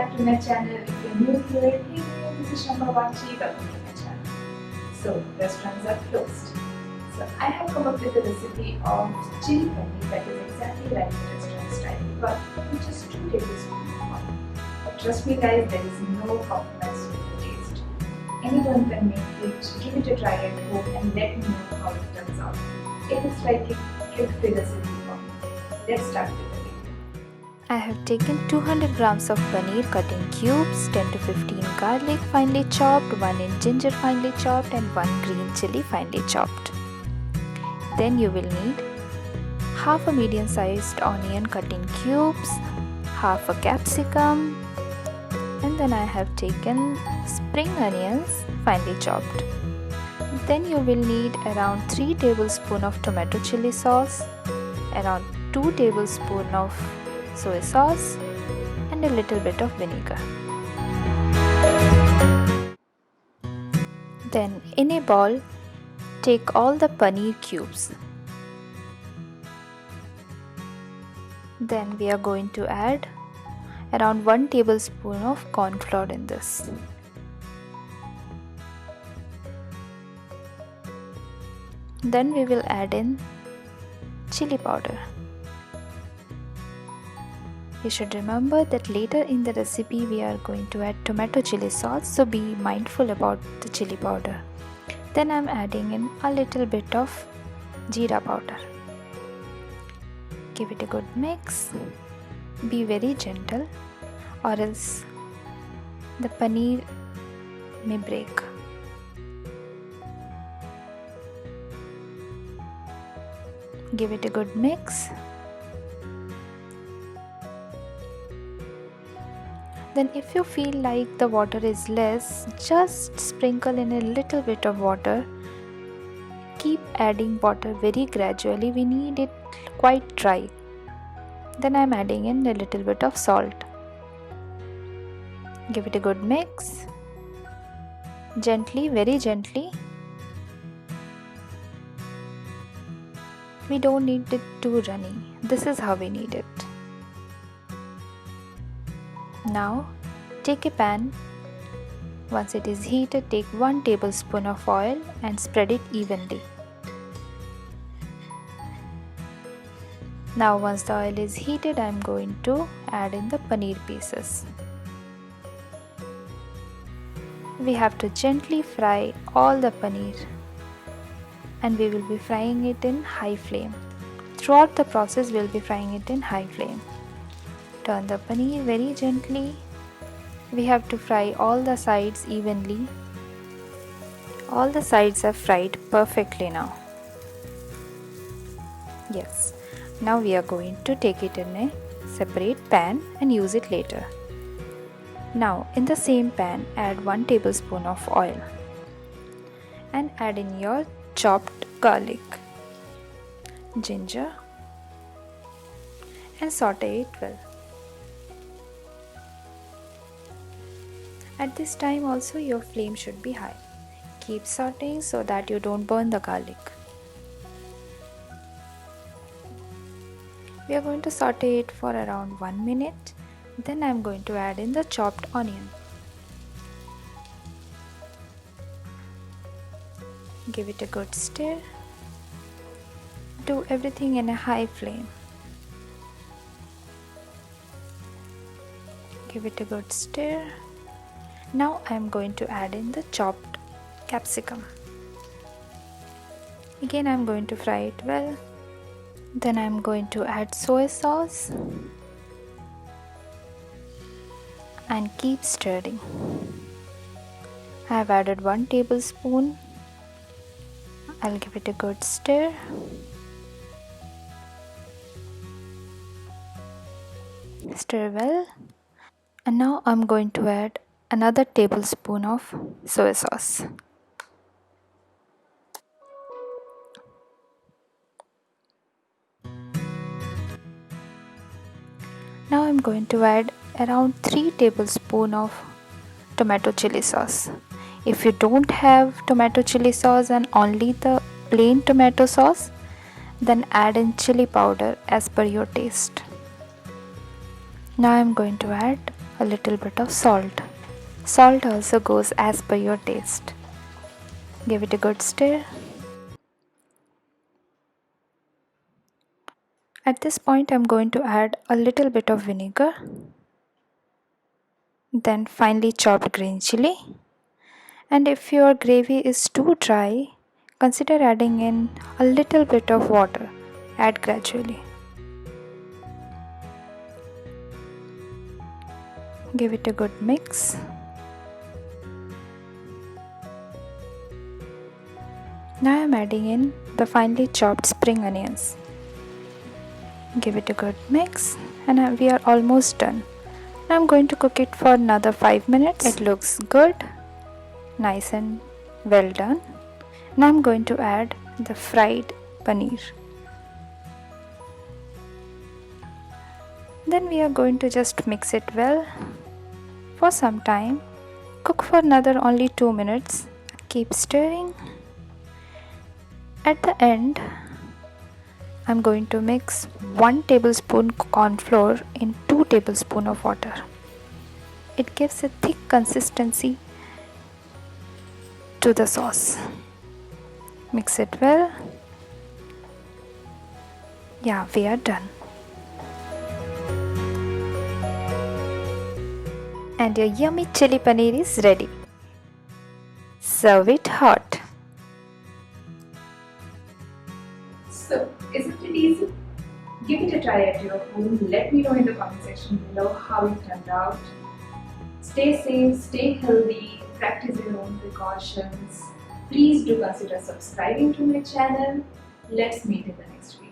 back to my channel. If you're new here, hey, this is Shamba Vachi. Welcome to my channel. So, restaurants are closed. So, I have come up with a recipe of chili paneer that is exactly like the restaurant style, but with just 2 tablespoons of oil. But trust me guys, there is no compromise with the taste. Anyone can make it, give it a try at home and let me know how it turns out. It is like a trick-free recipe for me. Let's start with the video. I have taken 200 grams of paneer cut in cubes, 10 to 15 garlic finely chopped, 1 inch ginger finely chopped and 1 green chilli finely chopped. Then you will need half a medium sized onion cut in cubes, half a capsicum, and then I have taken spring onions finely chopped. Then you will need around 3 tablespoons of tomato chili sauce, around 2 tablespoons of soy sauce and a little bit of vinegar. Then in a bowl, take all the paneer cubes. Then we are going to add around 1 tablespoon of corn flour in this. Then we will add in chili powder. You should remember that later in the recipe we are going to add tomato chili sauce, so be mindful about the chili powder. Then I am adding in a little bit of jeera powder. Give it a good mix. Be very gentle or else the paneer may break. Give it a good mix. Then if you feel like the water is less, just sprinkle in a little bit of water. Keep adding water very gradually. We need it quite dry. Then I am adding in a little bit of salt. Give it a good mix. Gently, very gently. We don't need it too runny. This is how we need it. Now take a pan. Once it is heated, take 1 tablespoon of oil and spread it evenly. Now once the oil is heated, I am going to add in the paneer pieces. We have to gently fry all the paneer and we will be frying it in high flame. Throughout the process we will be frying it in high flame. Turn the paneer very gently. We have to fry all the sides evenly. All the sides are fried perfectly now. Yes. Now we are going to take it in a separate pan and use it later. Now in the same pan add 1 tablespoon of oil and add in your chopped garlic, ginger and saute it well. At this time also your flame should be high. Keep sauteing so that you don't burn the garlic. We are going to saute it for around 1 minute. Then I am going to add in the chopped onion. Give it a good stir. Do everything in a high flame. Give it a good stir. Now I am going to add in the chopped capsicum. Again I am going to fry it well. Then I am going to add soy sauce and keep stirring. I have added 1 tablespoon. I'll give it a good stir. Stir well. And now I'm going to add another tablespoon of soy sauce. Now I'm going to add around 3 tablespoons of tomato chili sauce. If you don't have tomato chili sauce and only the plain tomato sauce, then add in chili powder as per your taste. Now I'm going to add a little bit of salt. Salt also goes as per your taste. Give it a good stir. At this point, I'm going to add a little bit of vinegar, then finely chopped green chili. And if your gravy is too dry, consider adding in a little bit of water. Add gradually. Give it a good mix. Now I am adding in the finely chopped spring onions. Give it a good mix and we are almost done. Now I'm going to cook it for another 5 minutes. It looks good, nice and well done. Now I'm going to add the fried paneer. Then we are going to just mix it well for some time. Cook for another only 2 minutes. Keep stirring. At the end, I'm going to mix 1 tablespoon corn flour in 2 tablespoons of water. It gives a thick consistency to the sauce. Mix it well. Yeah, we are done. And your yummy chili paneer is ready. Serve it hot. So, isn't it easy? Give it a try at your home. Let me know in the comment section below how it turned out. Stay safe, stay healthy, practice your own precautions. Please do consider subscribing to my channel. Let's meet in the next video.